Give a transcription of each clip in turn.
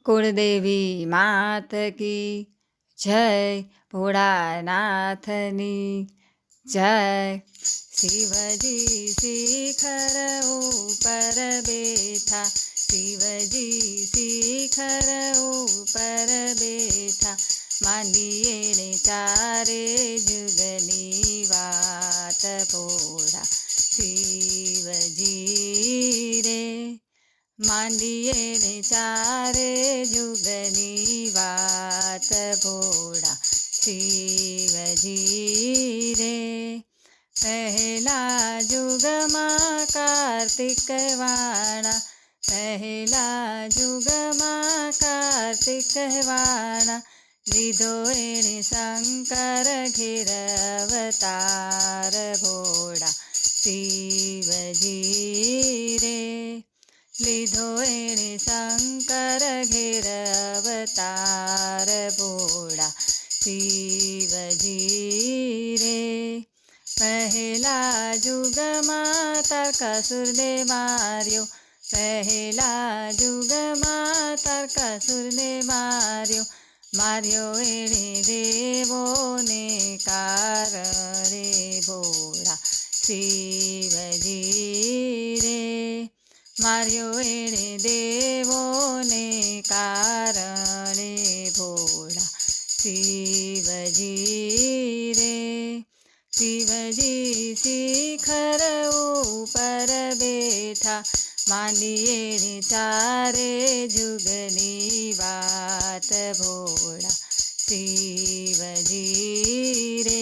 कुलदेवी मात की जय, भोળાનાથની जय। शिवजी शिखर ऊपर बैठा, शिवजी शिखर ऊपर बैठा, માંડીએ ને ચારે જુગની વાત ભોળા શિવજી રે, માંડીએ ને ચારે જુગની વાત ભોળા શિવજી રે। પહેલા જુગમાં કાર્તિક વાણા, પહેલા જુગમાં કાર્તિક વાણા, લીધો એણે શંકર ઘેર અવતાર ભોળા શિવજી રે, લીધો એણે શંકર ઘેર અવતાર ભોળા શિવજી રે। પહેલા જુગમાં તારકાસુરને માર્યો, પહેલા જુગમાં તારકાસુરને માર્યો, માર્યો એણે દેવોને કારણે ભોળા શિવજી રે, માર્યો એણે દેવોને કારણે ભોળા શિવજી રે। શિવજી શિખર ઉપર બેઠા, માંડીએ ને ચારે જુગની વાત ભોળા શિવજી રે।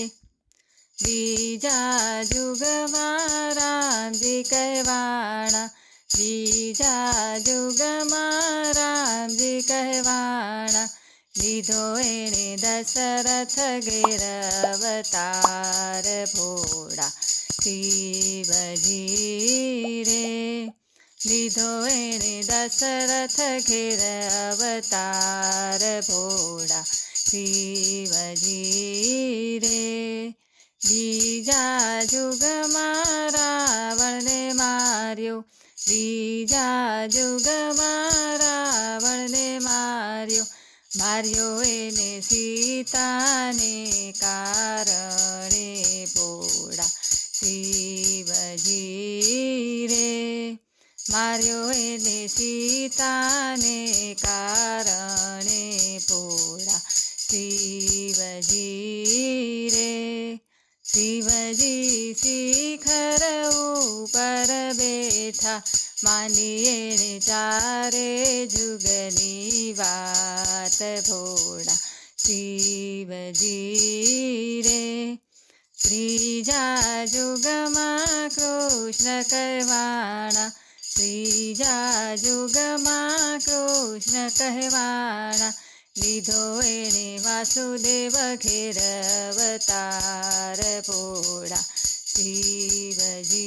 બીજા જુગમાં રામજી કહેવાણા, બીજા જુગમાં રામજી કહેવાણા, લીધો એણે દશરથ ઘેર અવતાર ભોળા શિવજી રે, લીધો એણે દશરથ ઘેર અવતાર ભોળા શિવજી રે। બીજા જુગમાં રાવણને માર્યો, બીજા જુગમાં રાવણને માર્યો, માર્યો એને સીતાને કારણે ભોળા શિવજી રે, માર્યો એને સીતાને કારણે ભોળા શિવજી રે। શિવજી શિખર ઉપર બેઠા, માંડીએ ને ચારે જુગની વાત ભોળા શિવજી રે। ત્રીજા જુગમાં કૃષ્ણ કહેવાણા, ત્રીજા જુગમાં કૃષ્ણ કહેવાણા, લીધો એણે વાસુદેવ ઘેર અવતાર ભોળા શિવજી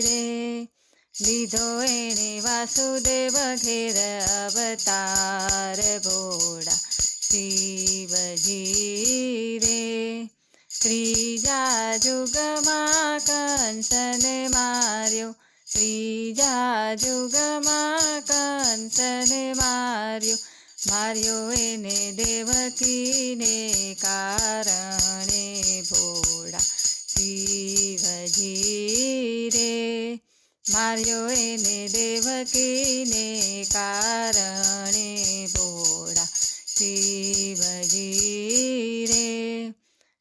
રે, લીધો એણે વાસુદેવ ઘેર અવતાર ભોળા શિવજી રે। ત્રીજા જુગમાં કંસને માર્યો, ત્રીજા જુગમાં કંસને માર્યો, માર્યો એને દેવકીને કારણે ભોળા શિવજી રે, માર્યો એને દેવકીને કારણે ભોળા શિવજી રે।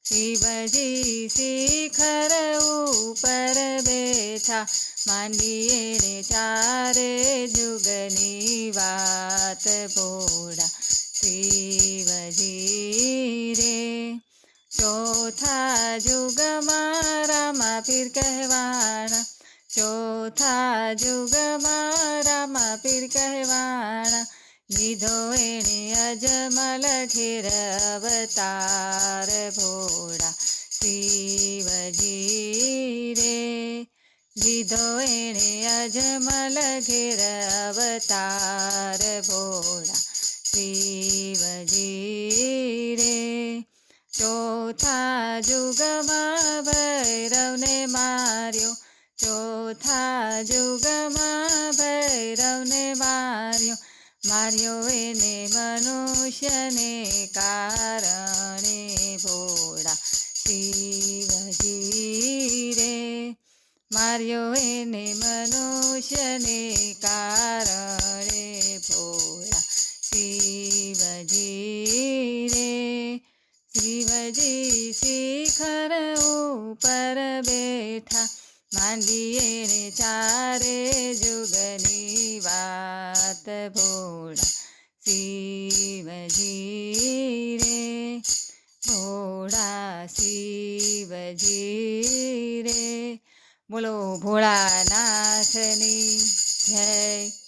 શિવજી શિખર ઉપર બેઠા, માંડીએ ને ચારે જુગની વાત ભોળા શિવજી રે। ચોથા જુગમાં રામાપીર કહેવાણા, ચોથા જુગમાં રામાપીર કહેવાણા, લીધો એણે અજમલ ઘેર અવતાર ભોળા શિવજી રે, લીધો એણે અજમલ ઘેર અવતાર ભોળા શિવજી રે। ચોથા જુગમાં ભૈરવને માર્યો, ચોથા જુગમાં ભૈરવને માર્યો, માર્યો એને મનુષ્યને કારણે ભોળા શિવજી રે માર્યો એને મનુષ્યને કારણે ભોળા શિવજી રે શિવજી શિખર ઉપર બેઠા માંડીએ ને ચારે જુગની વાત ભોળા શિવજી રે ભોળા શિવજી રે બોલો ભોળાનાથની જય.